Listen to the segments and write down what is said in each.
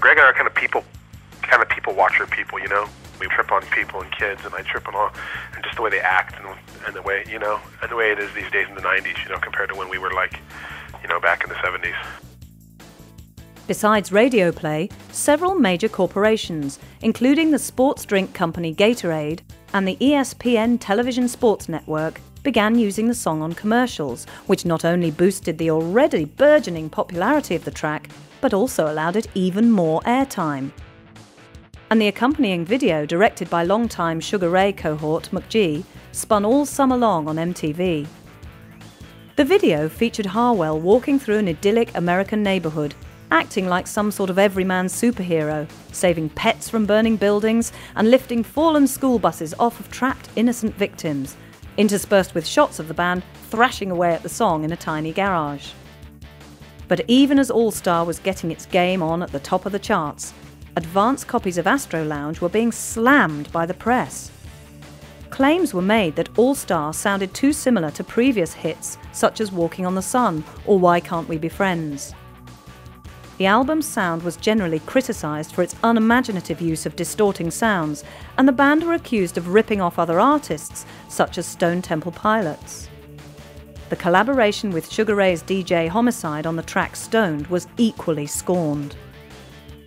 Greg and I are kind of people watcher people, you know. We trip on people and kids, and I trip on all, and just the way they act and the way, you know, and the way it is these days in the 90s, you know, compared to when we were like, you know, back in the 70s. Besides radio play, several major corporations, including the sports drink company Gatorade and the ESPN television sports network, began using the song on commercials, which not only boosted the already burgeoning popularity of the track, but also allowed it even more airtime. And the accompanying video, directed by longtime Sugar Ray cohort McGee, spun all summer long on MTV. The video featured Harwell walking through an idyllic American neighborhood, acting like some sort of everyman superhero, saving pets from burning buildings and lifting fallen school buses off of trapped innocent victims, interspersed with shots of the band thrashing away at the song in a tiny garage. But even as All Star was getting its game on at the top of the charts, advance copies of Astro Lounge were being slammed by the press. Claims were made that All Star sounded too similar to previous hits such as Walking on the Sun or Why Can't We Be Friends. The album's sound was generally criticised for its unimaginative use of distorting sounds, and the band were accused of ripping off other artists, such as Stone Temple Pilots. The collaboration with Sugar Ray's DJ Homicide on the track Stoned was equally scorned.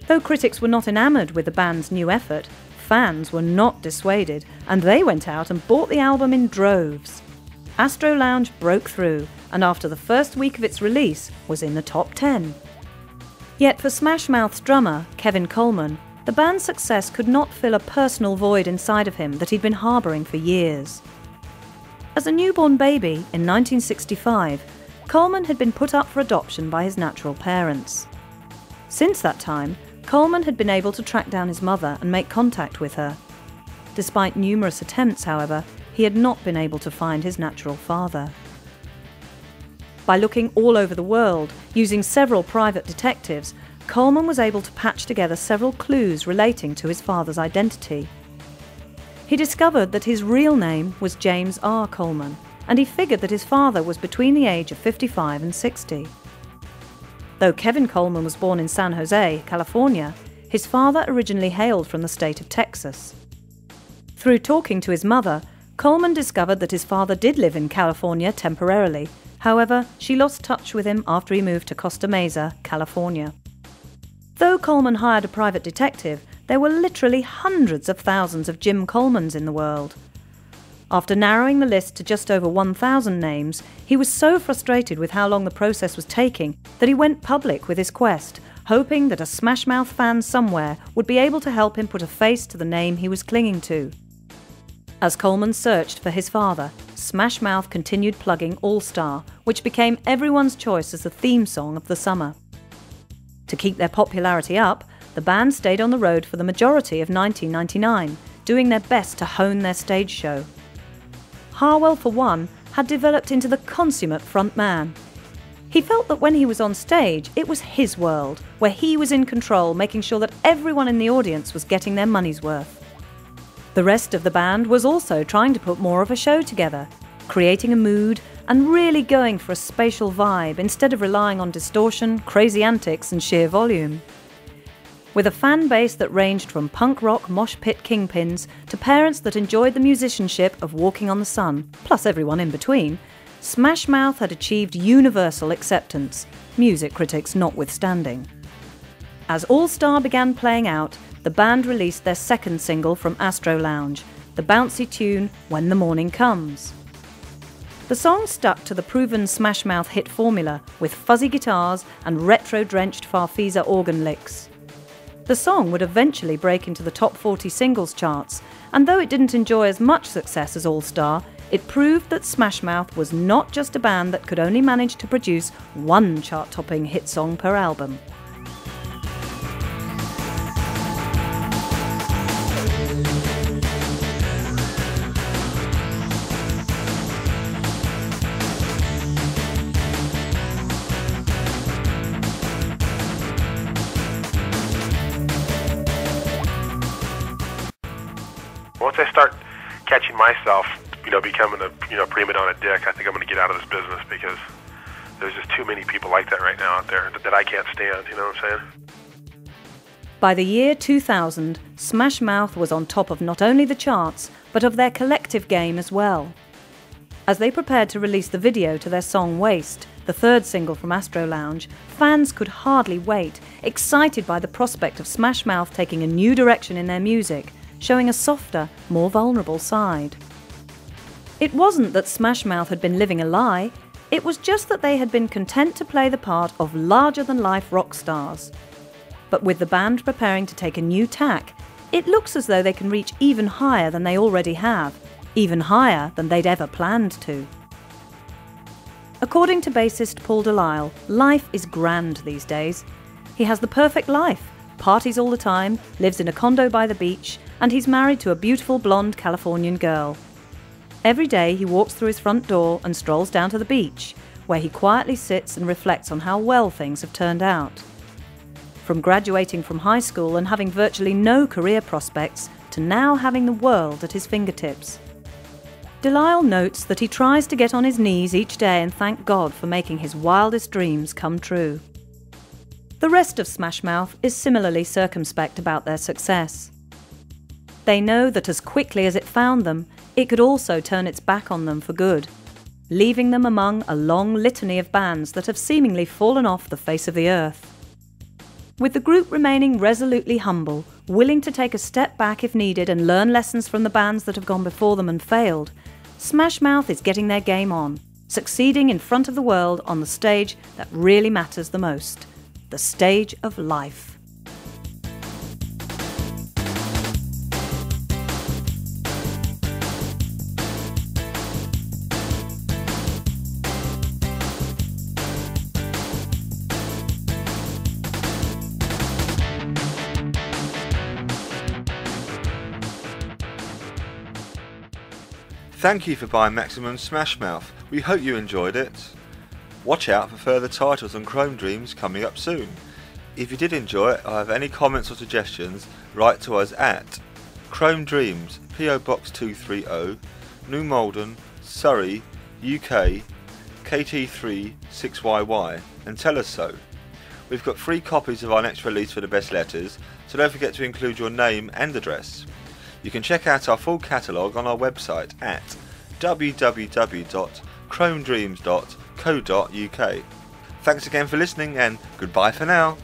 Though critics were not enamoured with the band's new effort, fans were not dissuaded, and they went out and bought the album in droves. Astro Lounge broke through, and after the first week of its release, was in the top 10. Yet for Smash Mouth's drummer, Kevin Coleman, the band's success could not fill a personal void inside of him that he'd been harbouring for years. As a newborn baby in 1965, Coleman had been put up for adoption by his natural parents. Since that time, Coleman had been able to track down his mother and make contact with her. Despite numerous attempts, however, he had not been able to find his natural father. By looking all over the world, using several private detectives, Coleman was able to patch together several clues relating to his father's identity. He discovered that his real name was James R. Coleman, and he figured that his father was between the age of 55 and 60. Though Kevin Coleman was born in San Jose, California, his father originally hailed from the state of Texas. Through talking to his mother, Coleman discovered that his father did live in California temporarily. However, she lost touch with him after he moved to Costa Mesa, California. Though Coleman hired a private detective, there were literally hundreds of thousands of Jim Colemans in the world. After narrowing the list to just over 1,000 names, he was so frustrated with how long the process was taking that he went public with his quest, hoping that a Smash Mouth fan somewhere would be able to help him put a face to the name he was clinging to. As Coleman searched for his father, Smash Mouth continued plugging All Star, which became everyone's choice as the theme song of the summer. To keep their popularity up, the band stayed on the road for the majority of 1999, doing their best to hone their stage show. Harwell, for one, had developed into the consummate frontman. He felt that when he was on stage, it was his world, where he was in control, making sure that everyone in the audience was getting their money's worth. The rest of the band was also trying to put more of a show together, creating a mood and really going for a spatial vibe instead of relying on distortion, crazy antics and sheer volume. With a fan base that ranged from punk rock mosh pit kingpins to parents that enjoyed the musicianship of Walking on the Sun, plus everyone in between, Smash Mouth had achieved universal acceptance, music critics notwithstanding. As All Star began playing out, the band released their second single from Astro Lounge, the bouncy tune When the Morning Comes. The song stuck to the proven Smash Mouth hit formula with fuzzy guitars and retro-drenched Farfisa organ licks. The song would eventually break into the top 40 singles charts, and though it didn't enjoy as much success as All Star, it proved that Smash Mouth was not just a band that could only manage to produce one chart-topping hit song per album. Once I start catching myself, becoming a, prima donna dick, I think I'm going to get out of this business because there's just too many people like that right now out there that I can't stand, you know what I'm saying? By the year 2000, Smash Mouth was on top of not only the charts, but of their collective game as well. As they prepared to release the video to their song Waste, the third single from Astro Lounge, fans could hardly wait, excited by the prospect of Smash Mouth taking a new direction in their music, showing a softer, more vulnerable side. It wasn't that Smash Mouth had been living a lie, it was just that they had been content to play the part of larger-than-life rock stars. But with the band preparing to take a new tack, it looks as though they can reach even higher than they already have, even higher than they'd ever planned to. According to bassist Paul Delisle, life is grand these days. He has the perfect life, parties all the time, lives in a condo by the beach, and he's married to a beautiful blonde Californian girl. Every day he walks through his front door and strolls down to the beach, where he quietly sits and reflects on how well things have turned out. From graduating from high school and having virtually no career prospects, to now having the world at his fingertips. Delisle notes that he tries to get on his knees each day and thank God for making his wildest dreams come true. The rest of Smash Mouth is similarly circumspect about their success. They know that as quickly as it found them, it could also turn its back on them for good, leaving them among a long litany of bands that have seemingly fallen off the face of the earth. With the group remaining resolutely humble, willing to take a step back if needed and learn lessons from the bands that have gone before them and failed, Smash Mouth is getting their game on, succeeding in front of the world on the stage that really matters the most, the stage of life. Thank you for buying Maximum Smash Mouth. We hope you enjoyed it. Watch out for further titles on Chrome Dreams coming up soon. If you did enjoy it or have any comments or suggestions, write to us at Chrome Dreams, PO Box 230, New Malden, Surrey, UK, KT3 6YY, and tell us so. We've got 3 copies of our next release for the best letters, so don't forget to include your name and address. You can check out our full catalogue on our website at www.chromedreams.co.uk. Thanks again for listening and goodbye for now.